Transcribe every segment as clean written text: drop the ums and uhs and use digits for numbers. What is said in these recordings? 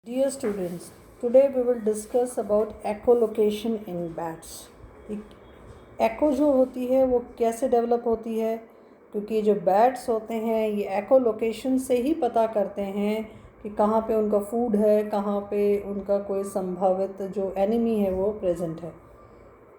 Dear students, today we will discuss about echolocation in bats. एको जो होती है वो कैसे डेवलप होती है, क्योंकि जो बैट्स होते हैं ये एकोलोकेशन से ही पता करते हैं कि कहाँ पे उनका फूड है, कहाँ पे उनका कोई संभावित जो एनिमी है वो प्रेजेंट है।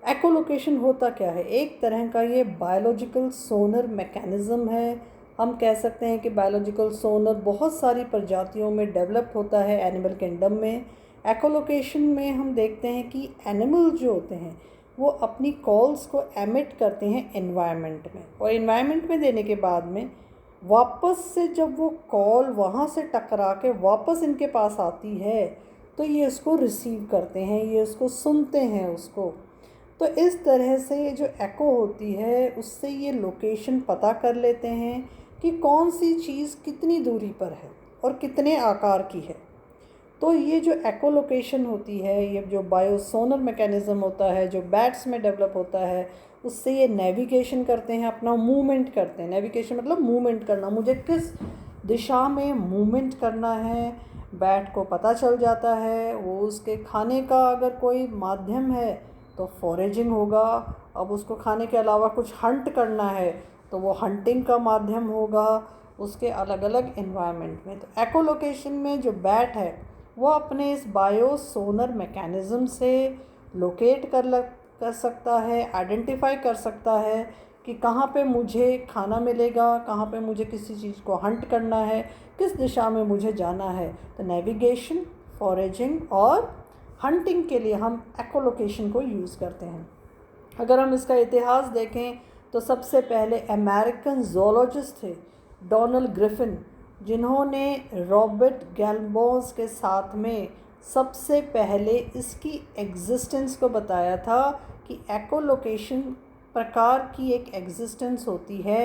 एकोलोकेशन होता क्या है? एक तरह का ये बायोलॉजिकल सोनर मैकेनिज़्म है। हम कह सकते हैं कि बायोलॉजिकल सोनर बहुत सारी प्रजातियों में डेवलप होता है एनिमल किंगडम में। एकोलोकेशन में हम देखते हैं कि एनिमल जो होते हैं वो अपनी कॉल्स को एमिट करते हैं एनवायरनमेंट में, और एनवायरनमेंट में देने के बाद में वापस से जब वो कॉल वहाँ से टकरा के वापस इनके पास आती है तो ये इसको रिसीव करते हैं, ये इसको सुनते हैं उसको। तो इस तरह से ये जो एको होती है उससे ये लोकेशन पता कर लेते हैं कि कौन सी चीज़ कितनी दूरी पर है और कितने आकार की है। तो ये जो एको लोकेशन होती है, ये जो बायोसोनर मैकेनिज़्म होता है जो बैट्स में डेवलप होता है, उससे ये नेविगेशन करते हैं, अपना मूवमेंट करते हैं। नेविगेशन मतलब मूवमेंट करना, मुझे किस दिशा में मूवमेंट करना है बैट को पता चल जाता है। वो उसके खाने का अगर कोई माध्यम है तो फॉरेजिंग होगा, अब उसको खाने के अलावा कुछ हंट करना है तो वो हंटिंग का माध्यम होगा उसके अलग अलग एनवायरनमेंट में। तो एकोलोकेशन में जो बैट है वो अपने इस बायोसोनर मैकेनिज़्म से लोकेट कर सकता है, आइडेंटिफाई कर सकता है कि कहाँ पे मुझे खाना मिलेगा, कहाँ पे मुझे किसी चीज़ को हंट करना है, किस दिशा में मुझे जाना है। तो नेविगेशन, फॉरेजिंग और हंटिंग के लिए हम एकोलोकेशन को यूज़ करते हैं। अगर हम इसका इतिहास देखें तो सबसे पहले अमेरिकन ज़ूलॉजिस्ट थे डोनाल्ड ग्रिफिन, जिन्होंने रॉबर्ट गैलबॉस के साथ में सबसे पहले इसकी एग्जिस्टेंस को बताया था कि एकोलोकेशन प्रकार की एक एग्जिस्टेंस होती है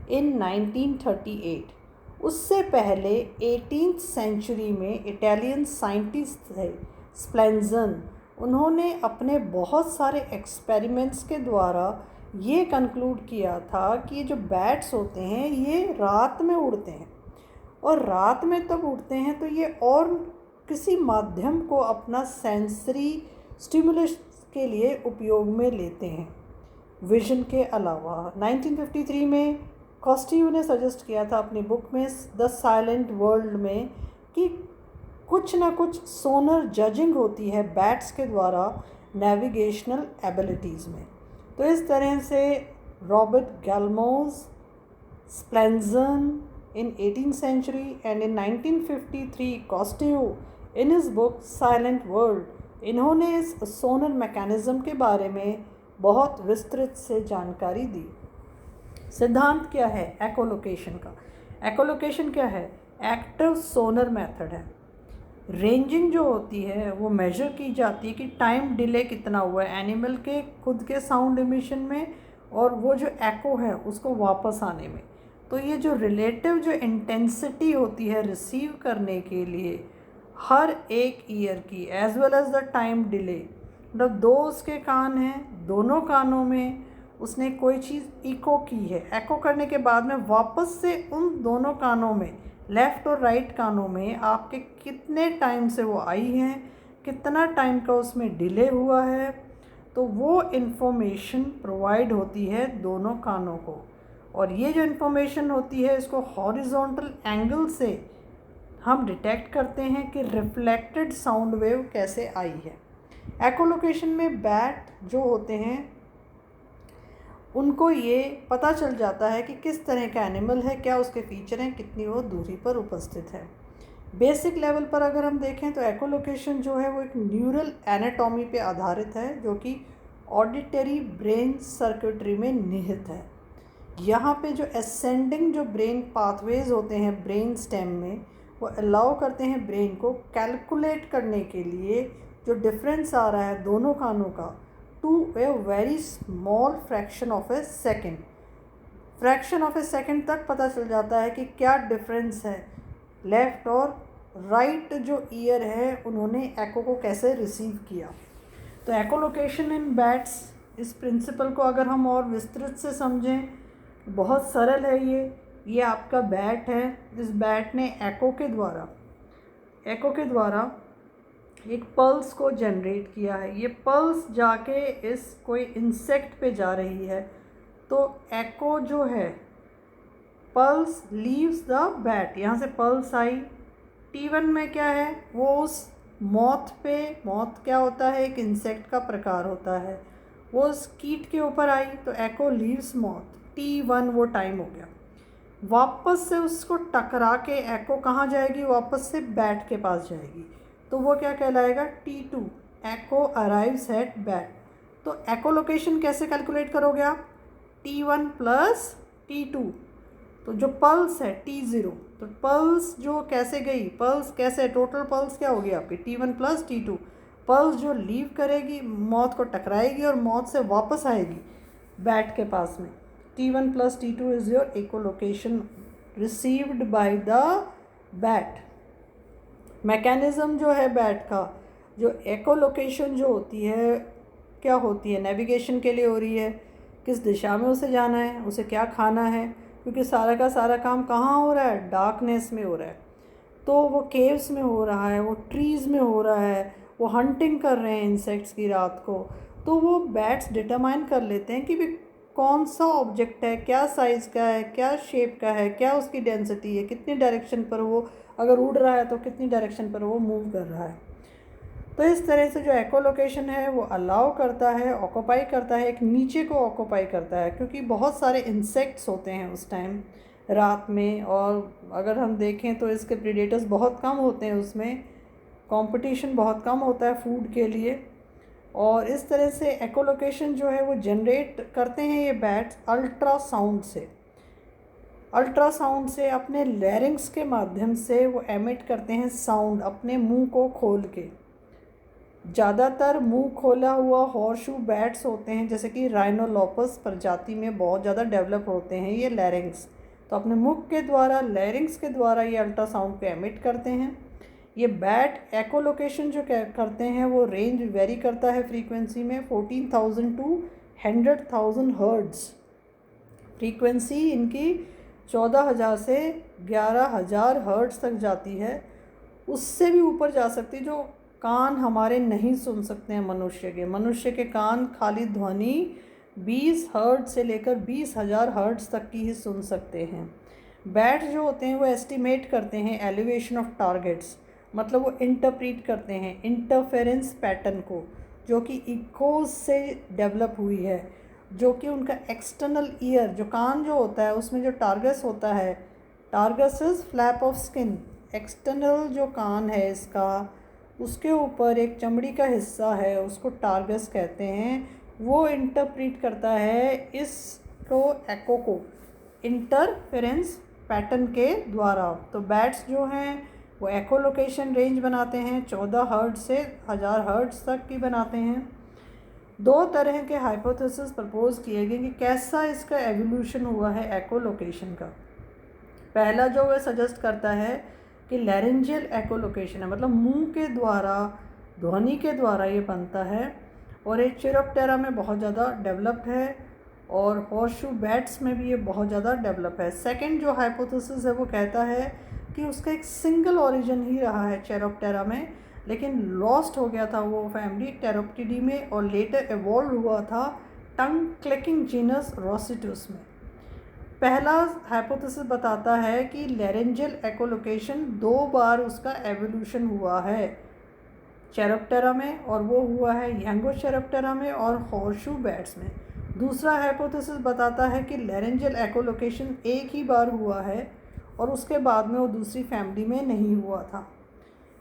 इन 1938। उससे पहले 18th सेंचुरी में इटालियन साइंटिस्ट थे स्प्लेंजन, उन्होंने अपने बहुत सारे एक्सपेरिमेंट्स के द्वारा ये कंक्लूड किया था कि ये जो बैट्स होते हैं ये रात में उड़ते हैं, और रात में तब उड़ते हैं तो ये और किसी माध्यम को अपना सेंसरी स्टिमुलस के लिए उपयोग में लेते हैं विजन के अलावा। 1953 में कॉस्टियो ने सजेस्ट किया था अपनी बुक में द साइलेंट वर्ल्ड में कि कुछ ना कुछ सोनर जजिंग होती है बैट्स के द्वारा नेविगेशनल एबिलिटीज़ में। तो इस तरह से रॉबर्ट गैलमोज, स्प्लेंजन in 18th century and in 1953 Cousteau in his book silent world, इन्होंने इस सोनर मैकेनिज़्म के बारे में बहुत विस्तृत से जानकारी दी। सिद्धांत क्या है एकोलोकेशन का? एकोलोकेशन क्या है? एक्टिव सोनर मेथड है। रेंजिंग जो होती है वो मेजर की जाती है कि टाइम डिले कितना हुआ है एनिमल के खुद के साउंड एमिशन में और वो जो एको है उसको वापस आने में। तो ये जो रिलेटिव जो इंटेंसिटी होती है रिसीव करने के लिए हर एक ईयर की, as well as the time delay, मतलब दो उसके कान हैं, दोनों कानों में उसने कोई चीज़ इको की है, एको करने के बाद में वापस से उन दोनों कानों में, लेफ़्ट और राइट कानों में आपके कितने टाइम से वो आई हैं, कितना टाइम का उसमें डिले हुआ है, तो वो इन्फॉर्मेशन प्रोवाइड होती है दोनों कानों को। और ये जो इन्फॉर्मेशन होती है इसको हॉरिजॉन्टल एंगल से हम डिटेक्ट करते हैं कि रिफ्लेक्टेड साउंड वेव कैसे आई है। एकोलोकेशन में बैट जो होते हैं उनको ये पता चल जाता है कि किस तरह का एनिमल है, क्या उसके फीचर हैं, कितनी वो दूरी पर उपस्थित है। बेसिक लेवल पर अगर हम देखें तो एकोलोकेशन जो है वो एक न्यूरल एनाटॉमी पे आधारित है जो कि ऑडिटरी ब्रेन सर्किटरी में निहित है। यहाँ पे जो असेंडिंग जो ब्रेन पाथवेज होते हैं ब्रेन स्टेम में, वो अलाउ करते हैं ब्रेन को कैलकुलेट करने के लिए जो डिफरेंस आ रहा है दोनों कानों का to a very small fraction of a second. Fraction of a second तक पता चल जाता है कि क्या डिफरेंस है, लेफ़्ट और राइट जो ईयर है उन्होंने एको को कैसे रिसीव किया। तो एकोलोकेशन इन बैट्स, इस प्रिंसिपल को अगर हम और विस्तृत से समझें, बहुत सरल है। ये आपका बैट है, इस बैट ने एको के द्वारा एको के द्वारा एक पल्स को जनरेट किया है। ये पल्स जाके इस कोई इंसेक्ट पे जा रही है। तो एको जो है, पल्स लीव्स द बैट, यहाँ से पल्स आई। T1 में क्या है, वो उस मॉथ पे, मॉथ क्या होता है, एक इंसेक्ट का प्रकार होता है, वो उस कीट के ऊपर आई, तो एको लीव्स मॉथ। T1 वो टाइम हो गया। वापस से उसको टकरा के एको कहाँ जाएगी, वापस से बैट के पास जाएगी, तो वो क्या कहलाएगा, T2, एको अराइव्स एट बैट। तो एको लोकेशन कैसे कैलकुलेट करोगे आप, T1 प्लस T2, तो जो पल्स है T0, तो पल्स जो कैसे गई, पल्स कैसे, टोटल पल्स क्या होगी आपकी, T1 प्लस T2। पल्स जो लीव करेगी, मौत को टकराएगी और मौत से वापस आएगी बैट के पास में। T1 plus T2 is your echo location received by the bat. Mechanism जो है बैट का, जो एको लोकेशन जो होती है, क्या होती है, नेविगेशन के लिए हो रही है, किस दिशा में उसे जाना है, उसे क्या खाना है, क्योंकि सारा का सारा काम कहाँ हो रहा है, डार्कनेस में हो रहा है। तो वो केव्स में हो रहा है, वो ट्रीज़ में हो रहा है, वो हंटिंग कर रहे हैं इंसेक्ट्स की रात को। तो वो बैट्स डिटरमाइन कर लेते हैं कि भी कौन सा ऑब्जेक्ट है, क्या साइज़ का है, क्या शेप का है, क्या उसकी डेंसिटी है, कितनी डायरेक्शन पर वो अगर उड़ रहा है तो कितनी डायरेक्शन पर वो मूव कर रहा है। तो इस तरह से जो एको लोकेशन है वो अलाउ करता है, ऑक्यूपाई करता है, एक नीचे को ऑक्यूपाई करता है, क्योंकि बहुत सारे इंसेक्ट्स होते हैं उस टाइम रात में, और अगर हम देखें तो इसके प्रीडेटर्स बहुत कम होते हैं, उसमें कंपटीशन बहुत कम होता है फूड के लिए। और इस तरह से एको लोकेशन जो है वो जनरेट करते हैं ये बैट्स अल्ट्रासाउंड से। अल्ट्रासाउंड से अपने लैरिंग्स के माध्यम से वो एमिट करते हैं साउंड, अपने मुंह को खोल के। ज़्यादातर मुंह खोला हुआ हॉर्सशू बैट्स होते हैं, जैसे कि राइनोलॉपस प्रजाति में बहुत ज़्यादा डेवलप होते हैं ये लैरिंग्स। तो अपने मुख के द्वारा, लैरिंग्स के द्वारा ये अल्ट्रासाउंड को एमिट करते हैं। ये बैट एको लोकेशन जो करते हैं वो रेंज वेरी करता है फ्रीक्वेंसी में, 14,000 टू 100,000 हर्ट्ज़। फ्रीक्वेंसी इनकी 14,000 से 11,000 हर्ट्ज़ तक जाती है, उससे भी ऊपर जा सकती है, जो कान हमारे नहीं सुन सकते हैं मनुष्य के कान खाली ध्वनि 20 हर्ट्ज़ से लेकर 20,000 हर्ट्ज़ तक की ही सुन सकते हैं। बैट जो होते हैं वो एस्टिमेट करते हैं एलिवेशन ऑफ टारगेट्स, मतलब वो इंटरप्रीट करते हैं इंटरफेरेंस पैटर्न को, जो कि इकोज से डेवलप हुई है, जो कि उनका एक्सटर्नल ईयर, जो कान जो होता है उसमें जो टारगस होता है, tragus is flap of skin, external जो कान है इसका, उसके ऊपर एक चमड़ी का हिस्सा है, उसको टारगस कहते हैं। वो इंटरप्रीट करता है इसको, एको को, इंटरफेरेंस पैटर्न के द्वारा। तो बैट्स जो हैं वो एको लोकेशन रेंज बनाते हैं, 14 हर्ट्ज़ से 1000 हर्ट्ज़ तक की बनाते हैं। दो तरह के हाइपोथेसिस प्रपोज किए गए कि कैसा इसका एवोल्यूशन हुआ है एको लोकेशन का। पहला जो वह सजेस्ट करता है कि लैरेंजियल एको लोकेशन है, मतलब मुंह के द्वारा, ध्वनि के द्वारा ये बनता है, और ये चिरोप्टेरा में बहुत ज़्यादा डेवलप है, और हॉर्सशू बैट्स में भी ये बहुत ज़्यादा डेवलप है। सेकंड जो हाइपोथेसिस है वो कहता है कि उसका एक सिंगल ओरिजिन ही रहा है चिरोप्टेरा में, लेकिन लॉस्ट हो गया था वो फैमिली टेरोप्टिडी में, और लेटर एवॉल्व हुआ था टंग क्लिकिंग जीनस रोसिटस में। पहला हाइपोथेसिस बताता है कि लैरेंजियल एकोलोकेशन 2 बार उसका एवोल्यूशन हुआ है चिरोप्टेरा में, और वो हुआ है यंगोचिरोप्टेरा में और हॉर्सशू बैट्स में। दूसरा हाइपोथेसिस बताता है कि लैरेंजियल एकोलोकेशन एक ही बार हुआ है, और उसके बाद में वो दूसरी फैमिली में नहीं हुआ था।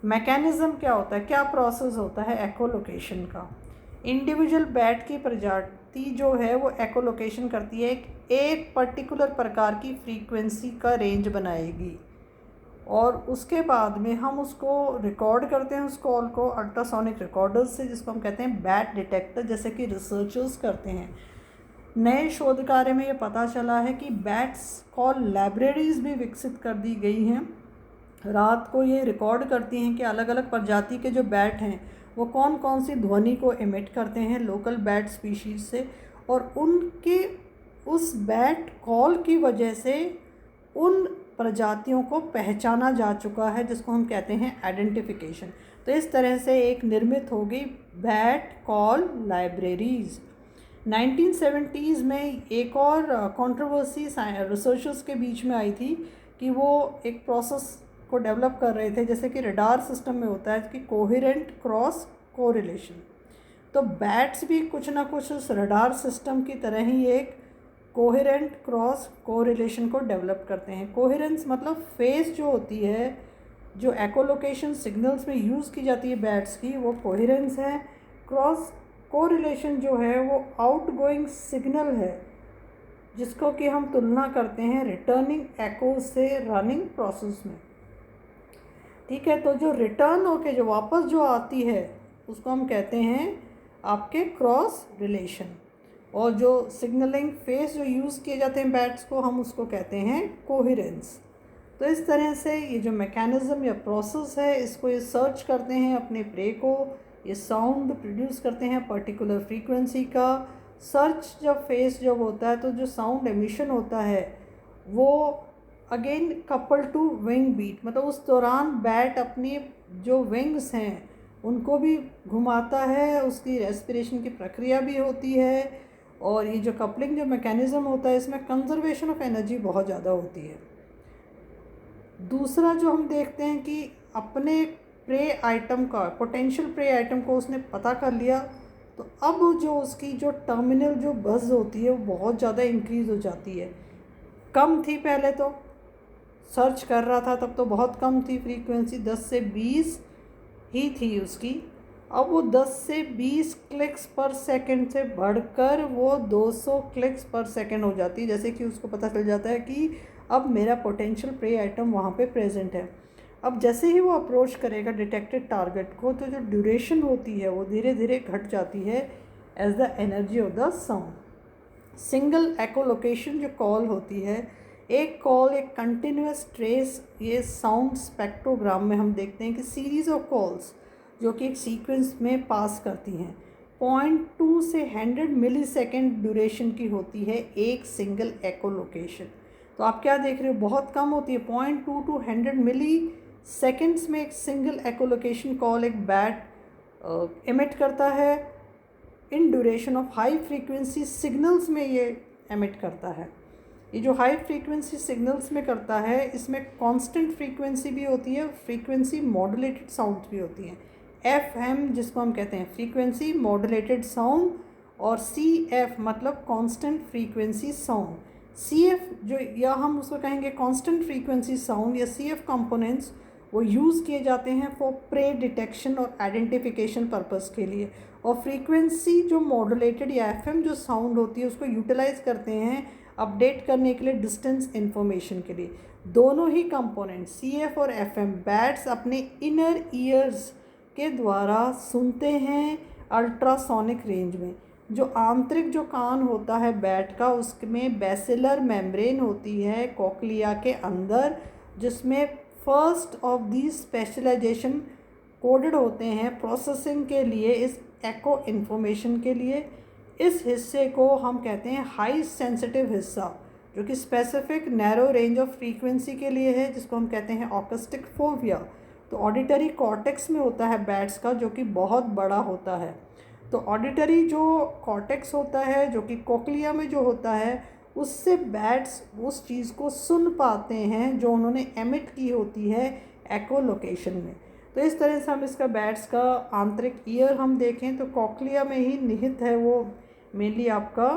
मैकेनिज़्म क्या होता है, क्या प्रोसेस होता है एकोलोकेशन का। इंडिविजुअल बैट की प्रजाति जो है वो एकोलोकेशन करती है, एक पर्टिकुलर प्रकार की फ्रीक्वेंसी का रेंज बनाएगी, और उसके बाद में हम उसको रिकॉर्ड करते हैं उस कॉल को अल्ट्रासोनिक रिकॉर्डर्स से, जिसको हम कहते हैं बैट डिटेक्टर, जैसे कि रिसर्चर्स करते हैं। नए शोध कार्य में ये पता चला है कि बैट्स कॉल लाइब्रेरीज़ भी विकसित कर दी गई हैं। रात को ये रिकॉर्ड करती हैं कि अलग अलग प्रजाति के जो बैट हैं वो कौन कौन सी ध्वनि को एमिट करते हैं लोकल बैट स्पीशीज़ से, और उनके उस बैट कॉल की वजह से उन प्रजातियों को पहचाना जा चुका है, जिसको हम कहते हैं आइडेंटिफिकेशन। तो इस तरह से एक निर्मित होगी बैट कॉल लाइब्रेरीज़। 1970s में एक और कंट्रोवर्सी रिसर्चर्स के बीच में आई थी कि वो एक प्रोसेस को डेवलप कर रहे थे, जैसे कि रडार सिस्टम में होता है कि कोहेरेंट क्रॉस कोरिलेशन। तो बैट्स भी कुछ ना कुछ उस रडार सिस्टम की तरह ही एक कोहेरेंट क्रॉस कोरिलेशन को डेवलप करते हैं। कोहेरेंस मतलब फेस जो होती है, जो एकोलोकेशन सिग्नल्स में यूज़ की जाती है बैट्स की, वो कोहेरेंस है। क्रॉस कोरिलेशन जो है वो आउटगोइंग सिग्नल है, जिसको कि हम तुलना करते हैं रिटर्निंग एको से रनिंग प्रोसेस में। ठीक है, तो जो रिटर्न होके जो वापस जो आती है उसको हम कहते हैं आपके क्रॉस रिलेशन, और जो सिग्नलिंग फेस जो यूज़ किए जाते हैं बैट्स को, हम उसको कहते हैं कोहेरेंस। तो इस तरह से ये जो मैकेनिज़्म या प्रोसेस है, इसको ये सर्च करते हैं अपने प्रे को, ये साउंड प्रोड्यूस करते हैं पर्टिकुलर फ्रीक्वेंसी का। सर्च जब फेस जब होता है तो जो साउंड एमिशन होता है वो again couple to wing beat, मतलब उस दौरान बैट अपनी जो विंग्स हैं उनको भी घुमाता है, उसकी रेस्पिरेशन की प्रक्रिया भी होती है, और ये जो कपलिंग जो मैकेनिज़्म होता है इसमें कंजर्वेशन ऑफ एनर्जी बहुत ज़्यादा होती है। दूसरा जो हम देखते हैं कि अपने प्रे आइटम का पोटेंशियल प्रे आइटम को उसने पता कर लिया, तो अब जो उसकी जो टर्मिनल जो बज़ होती है वो बहुत ज़्यादा इंक्रीज़ हो जाती है। कम थी पहले, तो सर्च कर रहा था तब तो बहुत कम थी फ्रीक्वेंसी, 10 से 20 ही थी उसकी। अब वो 10 से 20 क्लिक्स पर सेकंड से बढ़कर वो 200 क्लिक्स पर सेकंड हो जाती है, जैसे कि उसको पता चल जाता है कि अब मेरा पोटेंशियल प्रे आइटम वहाँ पे प्रेजेंट है। अब जैसे ही वो अप्रोच करेगा डिटेक्टेड टारगेट को, तो जो ड्यूरेशन होती है वो धीरे धीरे घट जाती है as the energy of the sound. Single echolocation जो कॉल होती है, एक कॉल एक कंटिन्यूस ट्रेस, ये साउंड स्पेक्ट्रोग्राम में हम देखते हैं कि सीरीज़ ऑफ कॉल्स जो कि एक सीक्वेंस में पास करती हैं, 0.2 से 100 मिलीसेकेंड ड्यूरेशन की होती है एक सिंगल एकोलोकेशन। तो आप क्या देख रहे हो, बहुत कम होती है, 0.2 टू 100 मिली सेकेंड्स में एक सिंगल एकोलोकेशन कॉल एक बैट एमिट करता है। In duration of high frequency signals में ये एमिट करता है। ये जो हाई फ्रीक्वेंसी सिग्नल्स में करता है, इसमें कांस्टेंट फ्रीक्वेंसी भी होती है, फ्रीक्वेंसी मॉड्यूलेटेड साउंड्स भी होती हैं। FM जिसको हम कहते हैं फ्रीक्वेंसी मॉड्यूलेटेड साउंड, और CF मतलब कांस्टेंट फ्रीक्वेंसी साउंड। CF जो, या हम उसको कहेंगे कांस्टेंट फ्रीक्वेंसी साउंड या CF कंपोनेंट्स, वो यूज़ किए जाते हैं फॉर प्रे डिटेक्शन और आइडेंटिफिकेशन पर्पस के लिए। और फ्रीक्वेंसी जो मॉड्यूलेटेड या FM जो साउंड होती है उसको यूटिलाइज करते हैं अपडेट करने के लिए डिस्टेंस इन्फॉर्मेशन के लिए। दोनों ही कंपोनेंट CF और FM बैट्स अपने इनर ईयर्स के द्वारा सुनते हैं अल्ट्रासोनिक रेंज में। जो आंतरिक जो कान होता है बैट का, उसमें बेसिलर मेम्ब्रेन होती है कोक्लिया के अंदर, जिसमें first of the specialization coded होते हैं प्रोसेसिंग के लिए, इस एको इन्फॉर्मेशन के लिए। इस हिस्से को हम कहते हैं हाई सेंसिटिव हिस्सा, जो कि specific narrow range of frequency के लिए है, जिसको हम कहते हैं ऑक्यूस्टिक फोविया। तो ऑडिटरी कॉर्टेक्स में होता है बैट्स का, जो कि बहुत बड़ा होता है। तो ऑडिटरी जो कॉर्टेक्स होता है, जो कि कोक्लिया में जो होता है, उससे बैट्स उस चीज़ को सुन पाते हैं जो उन्होंने एमिट की होती है एकोलोकेशन में। तो इस तरह से हम इसका बैट्स का आंतरिक ईयर हम देखें तो कोक्लिया में ही निहित है वो मेनली आपका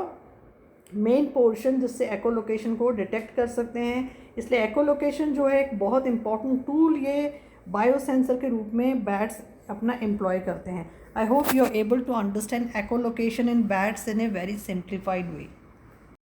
मेन पोर्शन, जिससे एकोलोकेशन को डिटेक्ट कर सकते हैं। इसलिए एकोलोकेशन जो है एक बहुत इंपॉर्टेंट टूल ये बायोसेंसर के रूप में बैट्स अपना एम्प्लॉय करते हैं। I hope you are able to understand echolocation in bats in a very simplified way.